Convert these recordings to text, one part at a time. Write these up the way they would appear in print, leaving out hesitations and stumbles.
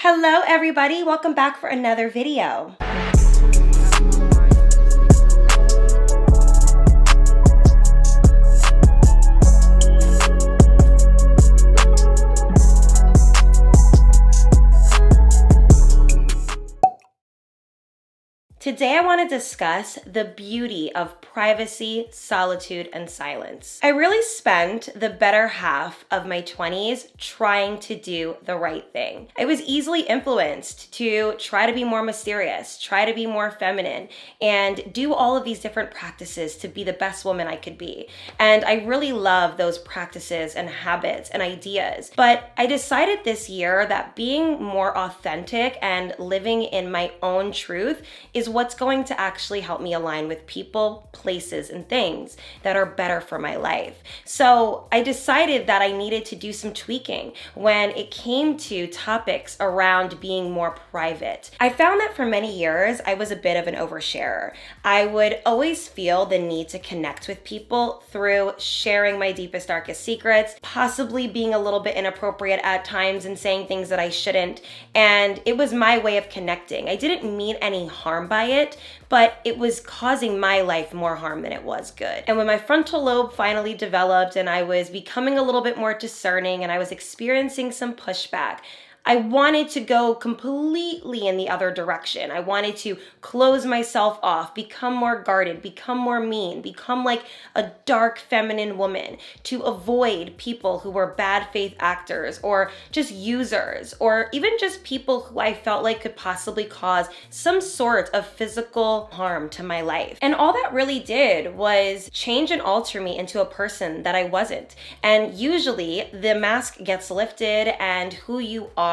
Hello everybody, welcome back for another video. Today I want to discuss the beauty of privacy, solitude, and silence. I really spent the better half of my 20s trying to do the right thing. I was easily influenced to try to be more mysterious, try to be more feminine, and do all of these different practices to be the best woman I could be. And I really love those practices and habits and ideas. But I decided this year that being more authentic and living in my own truth is what's going to actually help me align with people, places, and things that are better for my life. So I decided that I needed to do some tweaking when it came to topics around being more private. I found that for many years, I was a bit of an oversharer. I would always feel the need to connect with people through sharing my deepest, darkest secrets, possibly being a little bit inappropriate at times and saying things that I shouldn't. And it was my way of connecting. I didn't mean any harm by it, but it was causing my life more harm than it was good. And when my frontal lobe finally developed and I was becoming a little bit more discerning and I was experiencing some pushback, I wanted to go completely in the other direction. I wanted to close myself off, become more guarded, become more mean, become like a dark feminine woman, to avoid people who were bad faith actors or just users or even just people who I felt like could possibly cause some sort of physical harm to my life. And all that really did was change and alter me into a person that I wasn't. And usually the mask gets lifted and who you are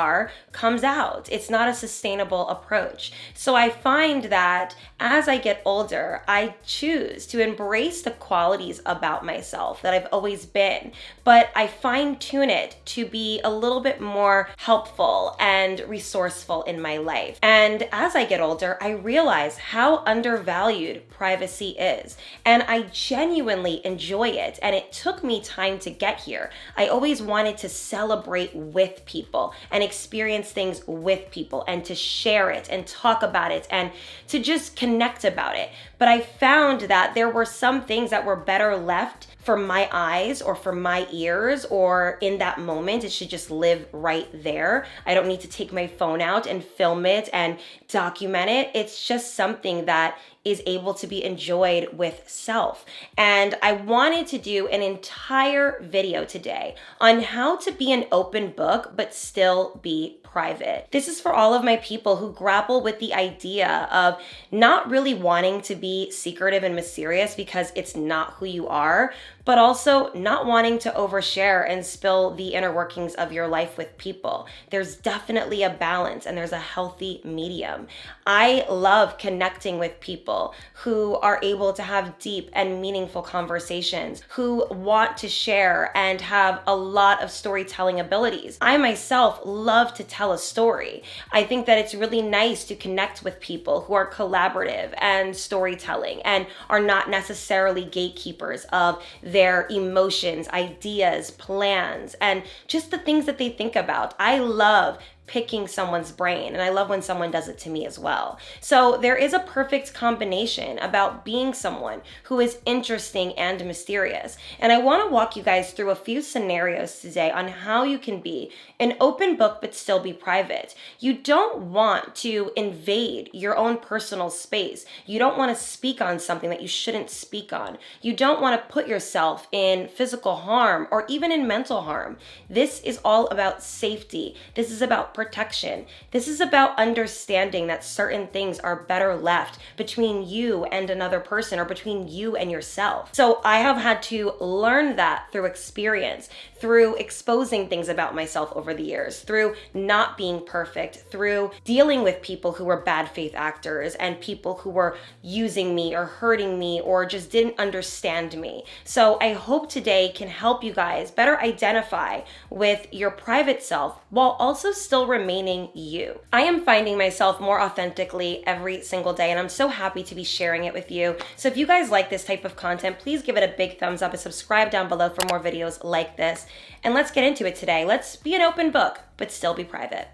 comes out. It's not a sustainable approach. So I find that as I get older, I choose to embrace the qualities about myself that I've always been, but I fine-tune it to be a little bit more helpful and resourceful in my life. And as I get older, I realize how undervalued privacy is, and I genuinely enjoy it. And it took me time to get here. I always wanted to celebrate with people and experience things with people and to share it and talk about it and to just connect about it. But I found that there were some things that were better left for my eyes or for my ears, or in that moment, it should just live right there. I don't need to take my phone out and film it and document it. It's just something that is able to be enjoyed with self. And I wanted to do an entire video today on how to be an open book but still be private. This is for all of my people who grapple with the idea of not really wanting to be secretive and mysterious because it's not who you are, but also not wanting to overshare and spill the inner workings of your life with people. There's definitely a balance and there's a healthy medium. I love connecting with people who are able to have deep and meaningful conversations, who want to share and have a lot of storytelling abilities. I myself love to tell a story. I think that it's really nice to connect with people who are collaborative and storytelling and are not necessarily gatekeepers of their emotions, ideas, plans, and just the things that they think about. I love picking someone's brain, and I love when someone does it to me as well. So there is a perfect combination about being someone who is interesting and mysterious. And I want to walk you guys through a few scenarios today on how you can be an open book but still be private. You don't want to invade your own personal space. You don't want to speak on something that you shouldn't speak on. You don't want to put yourself in physical harm or even in mental harm. This is all about safety. This is about protection. This is about understanding that certain things are better left between you and another person or between you and yourself. So I have had to learn that through experience, through exposing things about myself over the years, through not being perfect, through dealing with people who were bad faith actors and people who were using me or hurting me or just didn't understand me. So I hope today can help you guys better identify with your private self while also still remaining you. I am finding myself more authentically every single day, and I'm so happy to be sharing it with you. So if you guys like this type of content, please give it a big thumbs up and subscribe down below for more videos like this. And let's get into it today. Let's be an open book, but still be private.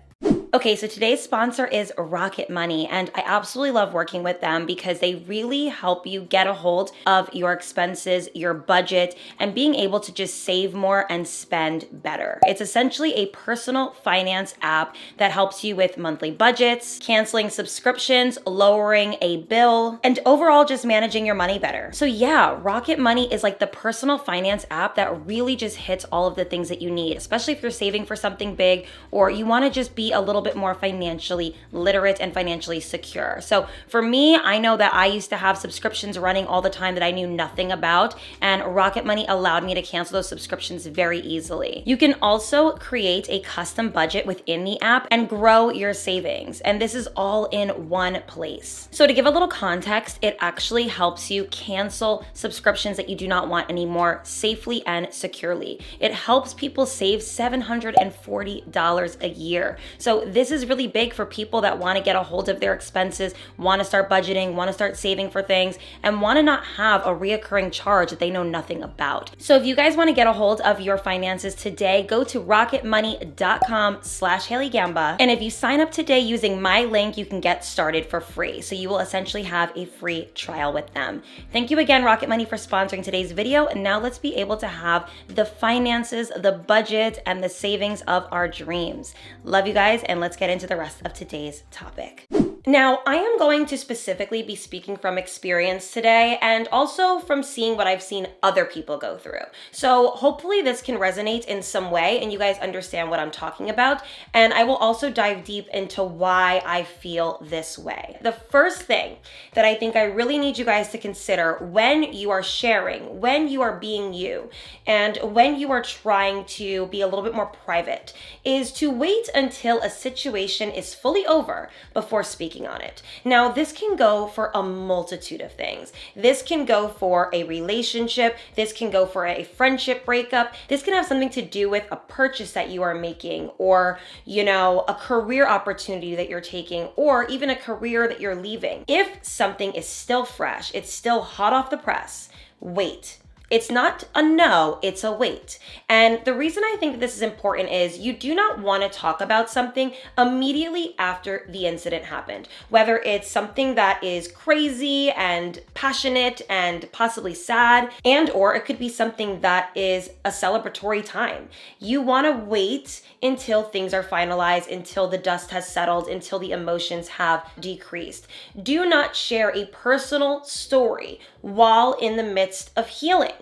Okay, so today's sponsor is Rocket Money, and I absolutely love working with them because they really help you get a hold of your expenses, your budget, and being able to just save more and spend better. It's essentially a personal finance app that helps you with monthly budgets, canceling subscriptions, lowering a bill, and overall just managing your money better. So yeah, Rocket Money is like the personal finance app that really just hits all of the things that you need, especially if you're saving for something big or you want to just be a little bit more financially literate and financially secure. So for me, I know that I used to have subscriptions running all the time that I knew nothing about, and Rocket Money allowed me to cancel those subscriptions very easily. You can also create a custom budget within the app and grow your savings, and this is all in one place. So to give a little context, it actually helps you cancel subscriptions that you do not want anymore safely and securely. It helps people save $740 a year. So this is really big for people that want to get a hold of their expenses, want to start budgeting, want to start saving for things, and want to not have a reoccurring charge that they know nothing about. So if you guys want to get a hold of your finances today, go to rocketmoney.com/Hailey Gamba. And if you sign up today using my link, you can get started for free. So you will essentially have a free trial with them. Thank you again, Rocket Money, for sponsoring today's video. And now let's be able to have the finances, the budget, and the savings of our dreams. Love you guys, and let's get into the rest of today's topic. Now, I am going to specifically be speaking from experience today and also from seeing what I've seen other people go through. So hopefully this can resonate in some way and you guys understand what I'm talking about. And I will also dive deep into why I feel this way. The first thing that I think I really need you guys to consider when you are sharing, when you are being you, and when you are trying to be a little bit more private is to wait until a situation is fully over before speaking on it. Now, this can go for a multitude of things. This can go for a relationship. This can go for a friendship breakup. This can have something to do with a purchase that you are making, or, a career opportunity that you're taking, or even a career that you're leaving. If something is still fresh, it's still hot off the press, wait. It's not a no, it's a wait. And the reason I think this is important is you do not want to talk about something immediately after the incident happened. Whether it's something that is crazy and passionate and possibly sad, and or it could be something that is a celebratory time. You want to wait until things are finalized, until the dust has settled, until the emotions have decreased. Do not share a personal story while in the midst of healing.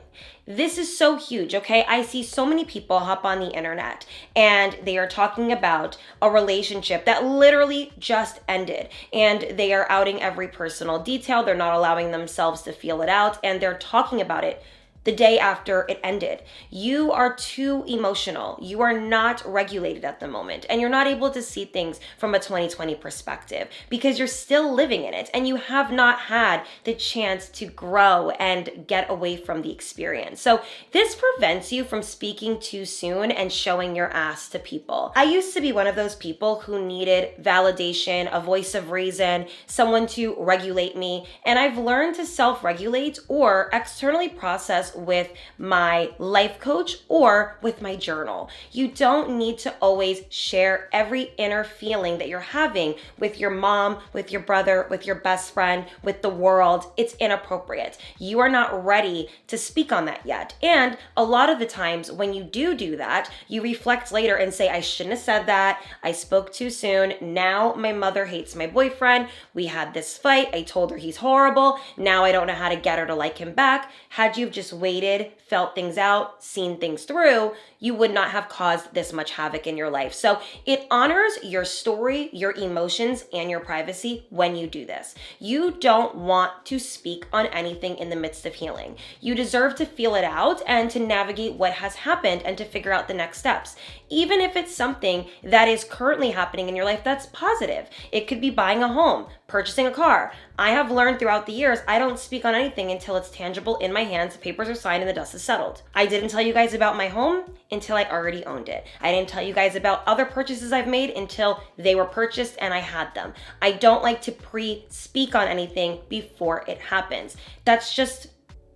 This is so huge, okay? I see so many people hop on the internet and they are talking about a relationship that literally just ended, and they are outing every personal detail. They're not allowing themselves to feel it out, and they're talking about it the day after it ended. You are too emotional. You are not regulated at the moment, and you're not able to see things from a 2020 perspective because you're still living in it and you have not had the chance to grow and get away from the experience. So this prevents you from speaking too soon and showing your ass to people. I used to be one of those people who needed validation, a voice of reason, someone to regulate me, and I've learned to self-regulate or externally process with my life coach or with my journal. You don't need to always share every inner feeling that you're having with your mom, with your brother, with your best friend, with the world. It's inappropriate. You are not ready to speak on that yet. And a lot of the times when you do that, you reflect later and say, I shouldn't have said that. I spoke too soon. Now my mother hates my boyfriend. We had this fight. I told her he's horrible. Now I don't know how to get her to like him back. Had you just waited, felt things out, seen things through, you would not have caused this much havoc in your life. So it honors your story, your emotions, and your privacy when you do this. You don't want to speak on anything in the midst of healing. You deserve to feel it out and to navigate what has happened and to figure out the next steps. Even if it's something that is currently happening in your life that's positive. It could be buying a home, purchasing a car. I have learned throughout the years, I don't speak on anything until it's tangible in my hands, the papers are signed, and the dust is settled. I didn't tell you guys about my home until I already owned it. I didn't tell you guys about other purchases I've made until they were purchased and I had them. I don't like to pre-speak on anything before it happens. That's just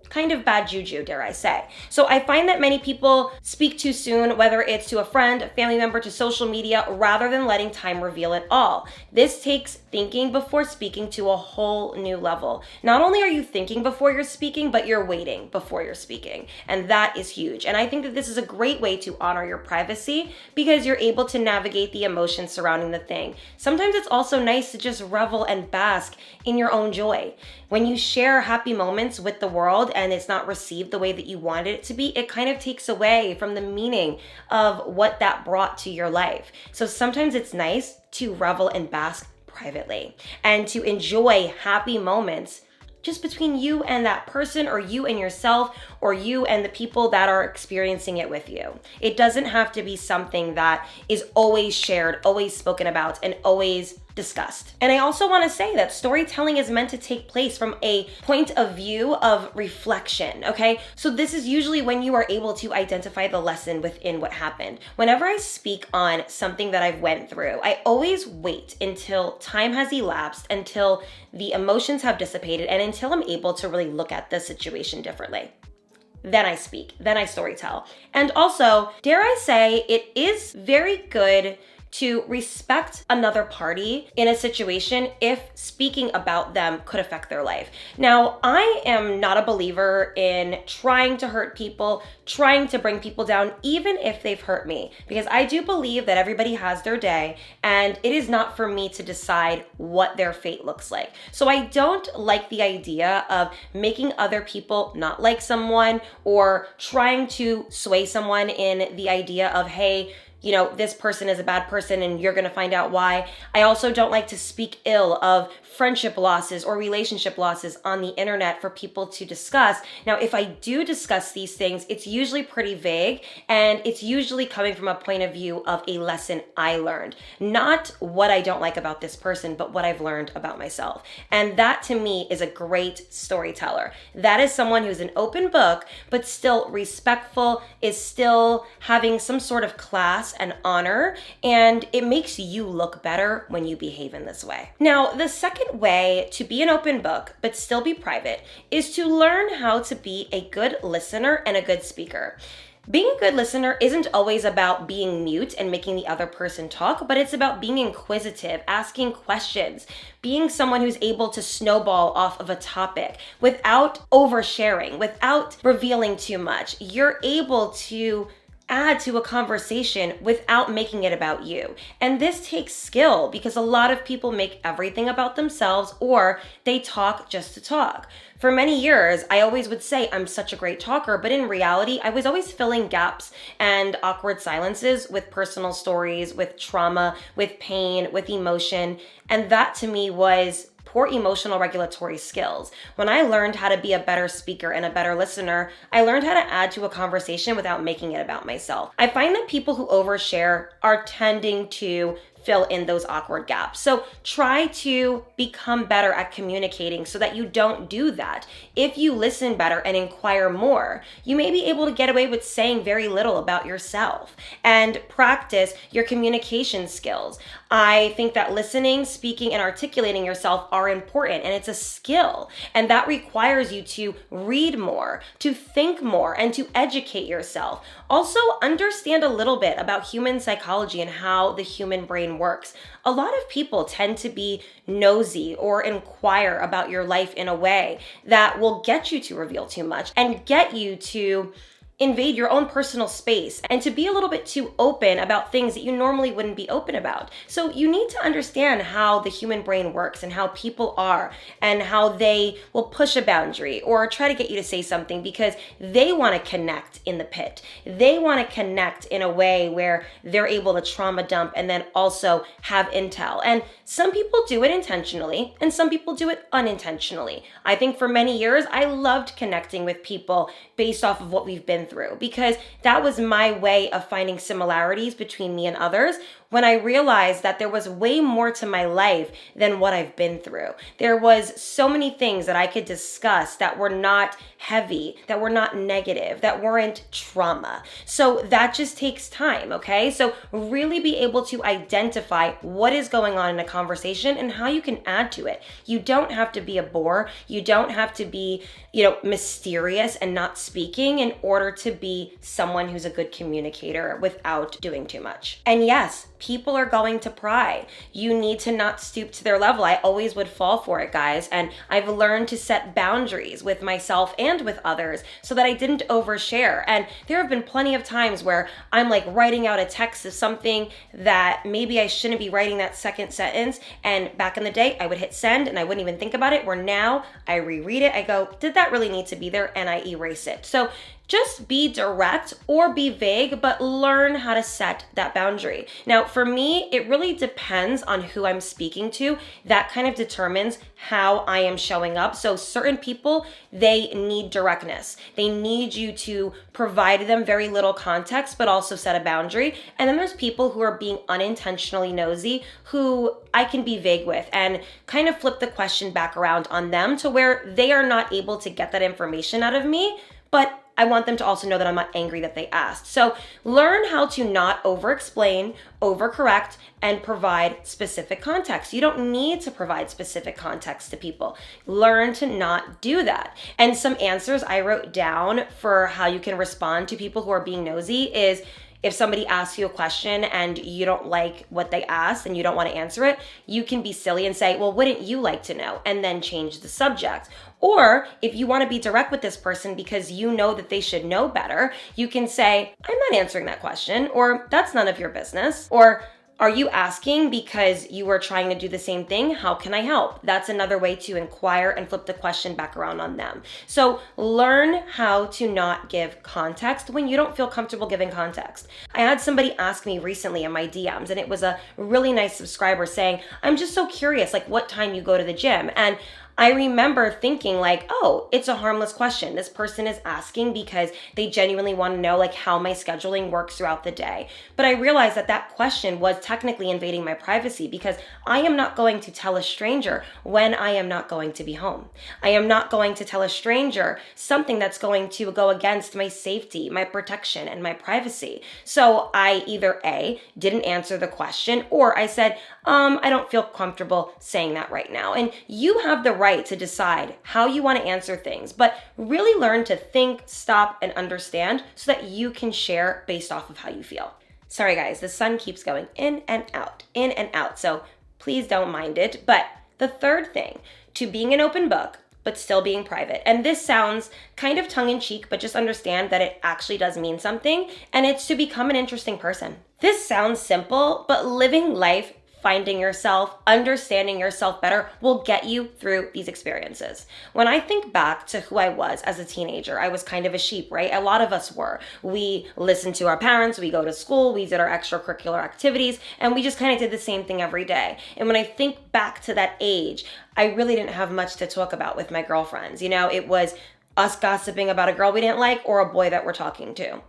kind of bad juju, dare I say. So I find that many people speak too soon, whether it's to a friend, a family member, to social media, rather than letting time reveal it all. This takes thinking before speaking to a whole new level. Not only are you thinking before you're speaking, but you're waiting before you're speaking. And that is huge. And I think that this is a great way to honor your privacy because you're able to navigate the emotions surrounding the thing. Sometimes it's also nice to just revel and bask in your own joy. When you share happy moments with the world and it's not received the way that you wanted it to be, it kind of takes away from the meaning of what that brought to your life. So sometimes it's nice to revel and bask privately and to enjoy happy moments just between you and that person, or you and yourself, or you and the people that are experiencing it with you. It doesn't have to be something that is always shared, always spoken about, and always discussed. And I also want to say that storytelling is meant to take place from a point of view of reflection, okay? So this is usually when you are able to identify the lesson within what happened. Whenever I speak on something that I've went through, I always wait until time has elapsed, until the emotions have dissipated, and until I'm able to really look at the situation differently. Then I speak, then I storytell. And also, dare I say, it is very good to respect another party in a situation if speaking about them could affect their life. Now, I am not a believer in trying to hurt people, trying to bring people down, even if they've hurt me, because I do believe that everybody has their day, and it is not for me to decide what their fate looks like. So I don't like the idea of making other people not like someone, or trying to sway someone in the idea of, hey, you know, this person is a bad person and you're going to find out why. I also don't like to speak ill of friendship losses or relationship losses on the internet for people to discuss. Now, if I do discuss these things, it's usually pretty vague, and it's usually coming from a point of view of a lesson I learned. Not what I don't like about this person, but what I've learned about myself. And that to me is a great storyteller. That is someone who's an open book, but still respectful, is still having some sort of class and honor, and it makes you look better when you behave in this way. Now, the second way to be an open book but still be private is to learn how to be a good listener and a good speaker. Being a good listener isn't always about being mute and making the other person talk, but it's about being inquisitive, asking questions, being someone who's able to snowball off of a topic without oversharing, without revealing too much. You're able to add to a conversation without making it about you. And this takes skill, because a lot of people make everything about themselves, or they talk just to talk. For many years, I always would say I'm such a great talker, but in reality, I was always filling gaps and awkward silences with personal stories, with trauma, with pain, with emotion. And that to me was poor emotional regulatory skills. When I learned how to be a better speaker and a better listener, I learned how to add to a conversation without making it about myself. I find that people who overshare are tending to fill in those awkward gaps. So try to become better at communicating so that you don't do that. If you listen better and inquire more, you may be able to get away with saying very little about yourself and practice your communication skills. I think that listening, speaking, and articulating yourself are important, and it's a skill, and that requires you to read more, to think more, and to educate yourself. Also, understand a little bit about human psychology and how the human brain works. A lot of people tend to be nosy or inquire about your life in a way that will get you to reveal too much and get you to invade your own personal space and to be a little bit too open about things that you normally wouldn't be open about. So you need to understand how the human brain works and how people are, and how they will push a boundary or try to get you to say something because they want to connect in the pit. They want to connect in a way where they're able to trauma dump and then also have intel. And some people do it intentionally and some people do it unintentionally. I think for many years, I loved connecting with people based off of what we've been through, because that was my way of finding similarities between me and others, when I realized that there was way more to my life than what I've been through. There was so many things that I could discuss that were not heavy, that were not negative, that weren't trauma. So that just takes time, okay? So really be able to identify what is going on in a conversation and how you can add to it. You don't have to be a bore. You don't have to be, mysterious and not speaking in order to be someone who's a good communicator without doing too much. And yes, people are going to pry. You need to not stoop to their level. I always would fall for it, guys. And I've learned to set boundaries with myself and with others so that I didn't overshare. And there have been plenty of times where I'm like writing out a text of something that maybe I shouldn't be writing that second sentence. And back in the day, I would hit send and I wouldn't even think about it. Where now I reread it, I go, did that really need to be there? And I erase it. So just be direct or be vague, but learn how to set that boundary. Now, for me, it really depends on who I'm speaking to. That kind of determines how I am showing up. So certain people, they need directness. They need you to provide them very little context, but also set a boundary. And then there's people who are being unintentionally nosy, who I can be vague with and kind of flip the question back around on them to where they are not able to get that information out of me, but I want them to also know that I'm not angry that they asked. So learn how to not over-explain, overcorrect, and provide specific context. You don't need to provide specific context to people. Learn to not do that. And some answers I wrote down for how you can respond to people who are being nosy is, if somebody asks you a question and you don't like what they asked and you don't want to answer it, you can be silly and say, well, wouldn't you like to know? And then change the subject. Or if you want to be direct with this person because you know that they should know better, you can say, I'm not answering that question, or that's none of your business, or are you asking because you are trying to do the same thing? How can I help? That's another way to inquire and flip the question back around on them. So learn how to not give context when you don't feel comfortable giving context. I had somebody ask me recently in my DMs, and it was a really nice subscriber saying, I'm just so curious, like what time you go to the gym. And I remember thinking like, oh, it's a harmless question. This person is asking because they genuinely want to know like how my scheduling works throughout the day. But I realized that that question was technically invading my privacy because I am not going to tell a stranger when I am not going to be home. I am not going to tell a stranger something that's going to go against my safety, my protection, and my privacy. So I either A, didn't answer the question, or I said, I don't feel comfortable saying that right now. And you have the right to decide how you want to answer things, but really learn to think, stop, and understand so that you can share based off of how you feel. Sorry guys, the sun keeps going in and out, so please don't mind it. But the third thing to being an open book, but still being private, and this sounds kind of tongue-in-cheek, but just understand that it actually does mean something, and it's to become an interesting person. This sounds simple, but living life, finding yourself, understanding yourself better will get you through these experiences. When I think back to who I was as a teenager, I was kind of a sheep, right? A lot of us were. We listened to our parents, we go to school, we did our extracurricular activities, and we just kind of did the same thing every day. And when I think back to that age, I really didn't have much to talk about with my girlfriends. It was us gossiping about a girl we didn't like or a boy that we're talking to.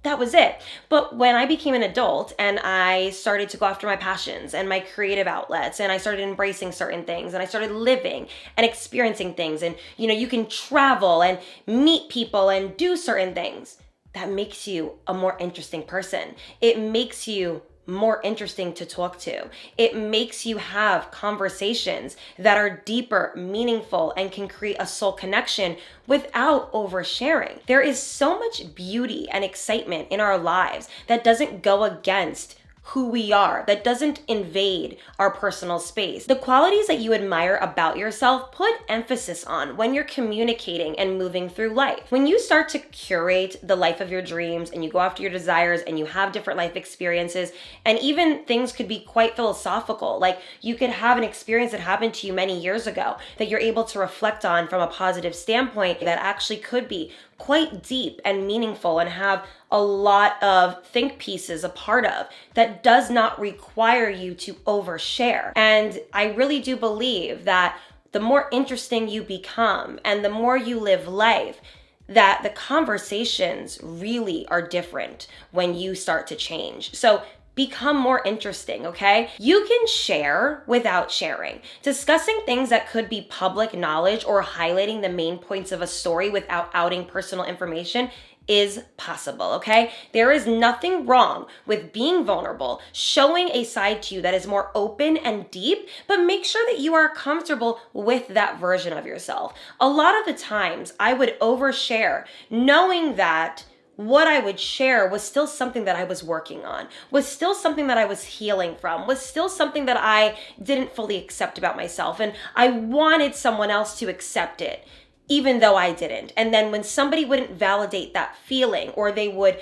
That was it. But when I became an adult and I started to go after my passions and my creative outlets, and I started embracing certain things, and I started living and experiencing things, and you can travel and meet people and do certain things, that makes you a more interesting person. It makes you more interesting to talk to. It makes you have conversations that are deeper, meaningful, and can create a soul connection without oversharing. There is so much beauty and excitement in our lives that doesn't go against who we are, that doesn't invade our personal space. The qualities that you admire about yourself, put emphasis on when you're communicating and moving through life. When you start to curate the life of your dreams and you go after your desires and you have different life experiences, and even things could be quite philosophical, like you could have an experience that happened to you many years ago that you're able to reflect on from a positive standpoint that actually could be quite deep and meaningful and have a lot of think pieces a part of, that does not require you to overshare. And I really do believe that the more interesting you become and the more you live life, that the conversations really are different when you start to change. So become more interesting, okay? You can share without sharing. Discussing things that could be public knowledge or highlighting the main points of a story without outing personal information is possible, okay? There is nothing wrong with being vulnerable, showing a side to you that is more open and deep, but make sure that you are comfortable with that version of yourself. A lot of the times I would overshare, knowing that what I would share was still something that I was working on, was still something that I was healing from, was still something that I didn't fully accept about myself. And I wanted someone else to accept it, even though I didn't. And then when somebody wouldn't validate that feeling, or they would,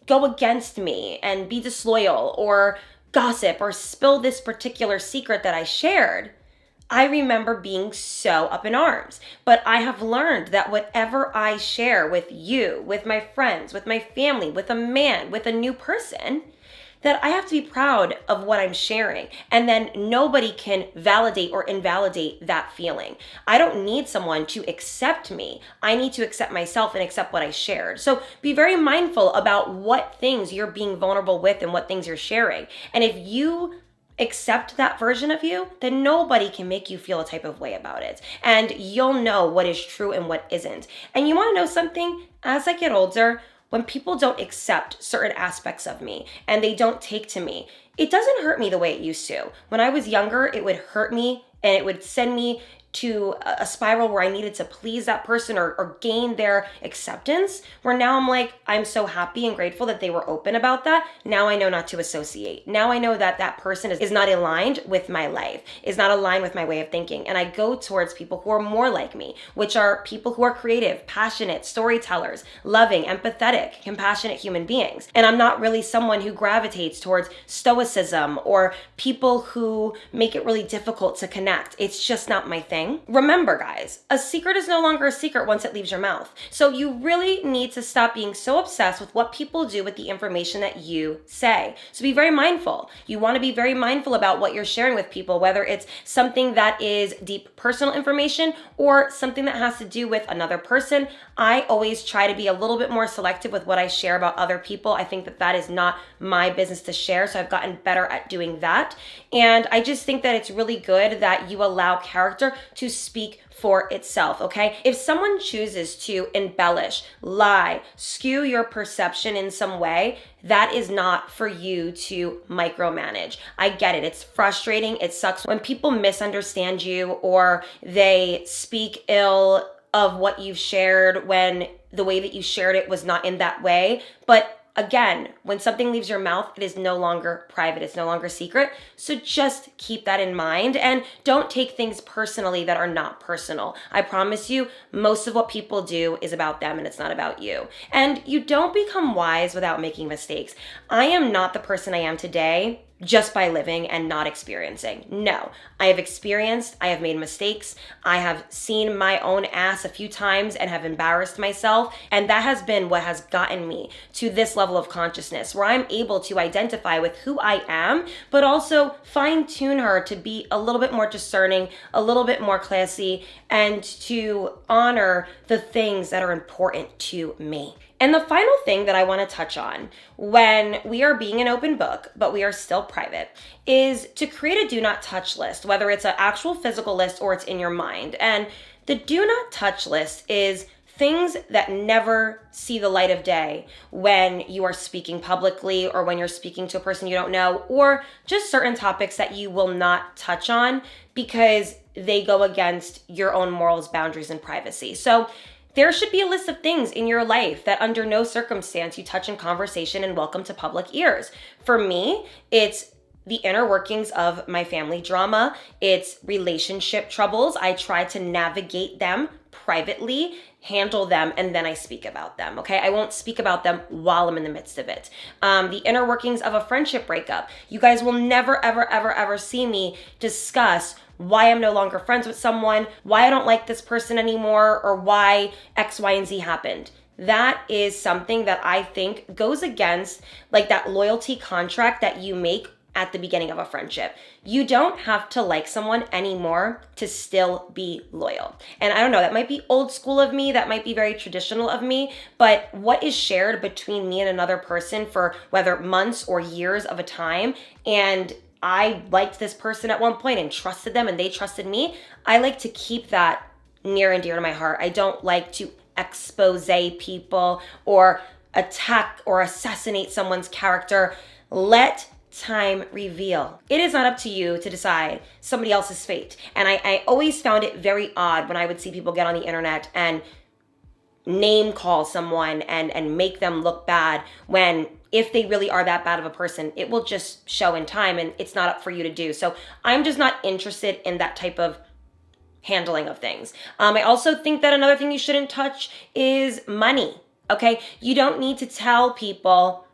go against me and be disloyal or gossip or spill this particular secret that I shared, I remember being so up in arms. But I have learned that whatever I share with you, with my friends, with my family, with a man, with a new person, that I have to be proud of what I'm sharing. And then nobody can validate or invalidate that feeling. I don't need someone to accept me. I need to accept myself and accept what I shared. So be very mindful about what things you're being vulnerable with and what things you're sharing. And if you accept that version of you, then nobody can make you feel a type of way about it. And you'll know what is true and what isn't. And you want to know something? As I get older, when people don't accept certain aspects of me and they don't take to me, it doesn't hurt me the way it used to. When I was younger, it would hurt me and it would send me to a spiral where I needed to please that person or gain their acceptance, where now I'm like, I'm so happy and grateful that they were open about that. Now I know not to associate. Now I know that that person is not aligned with my life, is not aligned with my way of thinking. And I go towards people who are more like me, which are people who are creative, passionate, storytellers, loving, empathetic, compassionate human beings. And I'm not really someone who gravitates towards stoicism or people who make it really difficult to connect. It's just not my thing. Remember, guys, a secret is no longer a secret once it leaves your mouth. So you really need to stop being so obsessed with what people do with the information that you say. So be very mindful. You want to be very mindful about what you're sharing with people, whether it's something that is deep personal information or something that has to do with another person. I always try to be a little bit more selective with what I share about other people. I think that that is not my business to share, so I've gotten better at doing that. And I just think that it's really good that you allow character to speak for itself, okay? If someone chooses to embellish, lie, skew your perception in some way, that is not for you to micromanage. I get it. It's frustrating. It sucks when people misunderstand you or they speak ill of what you've shared when the way that you shared it was not in that way. But again, when something leaves your mouth, it is no longer private. It's no longer secret. So just keep that in mind and don't take things personally that are not personal. I promise you, most of what people do is about them and it's not about you. And you don't become wise without making mistakes. I am not the person I am today just by living and not experiencing. No, I have experienced, I have made mistakes, I have seen my own ass a few times and have embarrassed myself. And that has been what has gotten me to this level of consciousness where I'm able to identify with who I am, but also fine tune her to be a little bit more discerning, a little bit more classy, and to honor the things that are important to me. And the final thing that I want to touch on when we are being an open book, but we are still private, is to create a do not touch list, whether it's an actual physical list or it's in your mind. And the do not touch list is things that never see the light of day when you are speaking publicly or when you're speaking to a person you don't know, or just certain topics that you will not touch on because they go against your own morals, boundaries, and privacy. So there should be a list of things in your life that under no circumstance you touch in conversation and welcome to public ears. For me, it's the inner workings of my family drama. It's relationship troubles. I try to navigate them privately, handle them, and then I speak about them, okay? I won't speak about them while I'm in the midst of it. The inner workings of a friendship breakup. You guys will never, ever, ever, ever see me discuss why I'm no longer friends with someone, why I don't like this person anymore, or why X, Y, and Z happened. That is something that I think goes against like that loyalty contract that you make at the beginning of a friendship. You don't have to like someone anymore to still be loyal. And I don't know, that might be old school of me, that might be very traditional of me, but what is shared between me and another person for whether months or years of a time, and I liked this person at one point and trusted them and they trusted me, I like to keep that near and dear to my heart. I don't like to expose people or attack or assassinate someone's character. Let time reveal. It is not up to you to decide somebody else's fate. And I always found it very odd when I would see people get on the internet and name call someone and make them look bad, when if they really are that bad of a person, it will just show in time and it's not up for you to do. So I'm just not interested in that type of handling of things. I also think that another thing you shouldn't touch is money. Okay? You don't need to tell people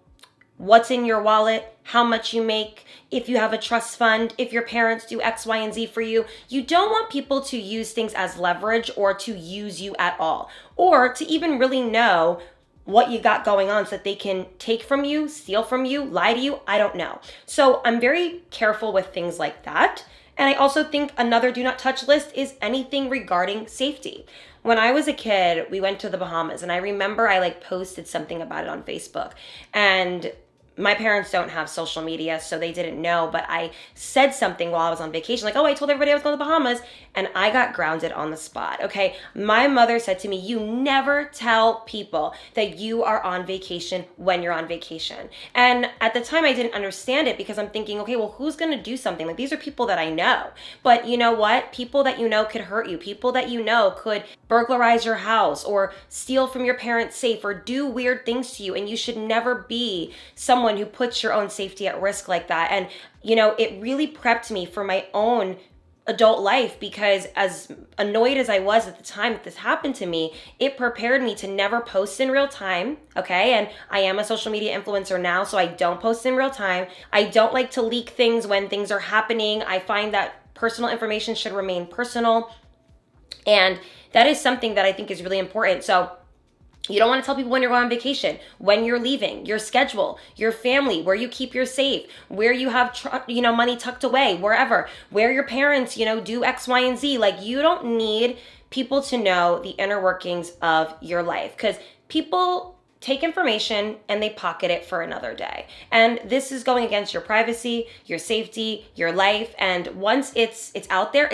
what's in your wallet, how much you make, if you have a trust fund, if your parents do X, Y, and Z for you. You don't want people to use things as leverage or to use you at all, or to even really know what you got going on so that they can take from you, steal from you, lie to you. I don't know. So I'm very careful with things like that. And I also think another do not touch list is anything regarding safety. When I was a kid, we went to the Bahamas, and I remember I posted something about it on Facebook, and my parents don't have social media, so they didn't know, but I said something while I was on vacation, like, oh, I told everybody I was going to the Bahamas, and I got grounded on the spot, okay? My mother said to me, you never tell people that you are on vacation when you're on vacation. And at the time, I didn't understand it because I'm thinking, okay, well, who's going to do something? Like, these are people that I know. But you know what? People that you know could hurt you. People that you know could burglarize your house or steal from your parents' safe or do weird things to you, and you should never be someone who puts your own safety at risk like that. And it really prepped me for my own adult life, because as annoyed as I was at the time that this happened to me, it prepared me to never post in real time, okay? And I am a social media influencer now, so I don't post in real time. I don't like to leak things when things are happening. I find that personal information should remain personal, and that is something that I think is really important. So you don't want to tell people when you're going on vacation, when you're leaving, your schedule, your family, where you keep your safe, where you have money tucked away, wherever, where your parents, do X, Y, and Z. Like, you don't need people to know the inner workings of your life, because people take information and they pocket it for another day. And this is going against your privacy, your safety, your life. And once it's out there,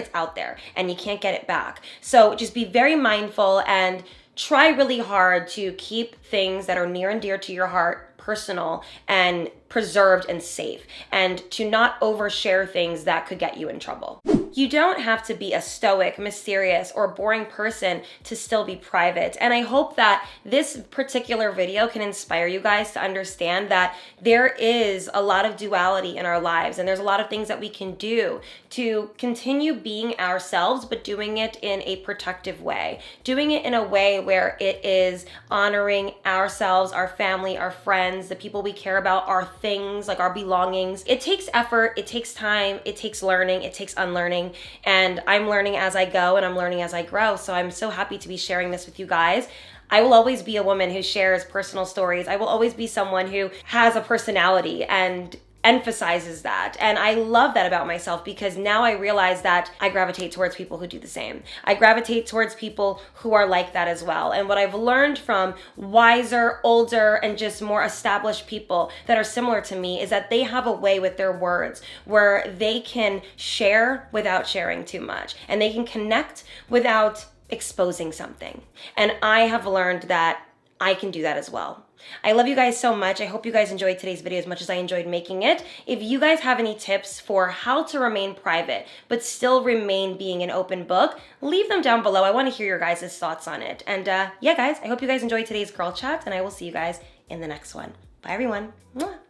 and you can't get it back. So just be very mindful and try really hard to keep things that are near and dear to your heart personal and preserved and safe, and to not overshare things that could get you in trouble. You don't have to be a stoic, mysterious, or boring person to still be private. And I hope that this particular video can inspire you guys to understand that there is a lot of duality in our lives, and there's a lot of things that we can do to continue being ourselves, but doing it in a protective way, doing it in a way where it is honoring ourselves, our family, our friends, the people we care about, our things, like our belongings. It takes effort, it takes time, it takes learning, it takes unlearning. And I'm learning as I go, and I'm learning as I grow. So I'm so happy to be sharing this with you guys. I will always be a woman who shares personal stories. I will always be someone who has a personality and emphasizes that. And I love that about myself, because now I realize that I gravitate towards people who do the same. I gravitate towards people who are like that as well. And what I've learned from wiser, older, and just more established people that are similar to me is that they have a way with their words where they can share without sharing too much, and they can connect without exposing something. And I have learned that I can do that as well. I love you guys so much. I hope you guys enjoyed today's video as much as I enjoyed making it. If you guys have any tips for how to remain private but still remain being an open book, leave them down below. I want to hear your guys' thoughts on it. And yeah, guys, I hope you guys enjoyed today's girl chat, and I will see you guys in the next one. Bye, everyone. Mwah.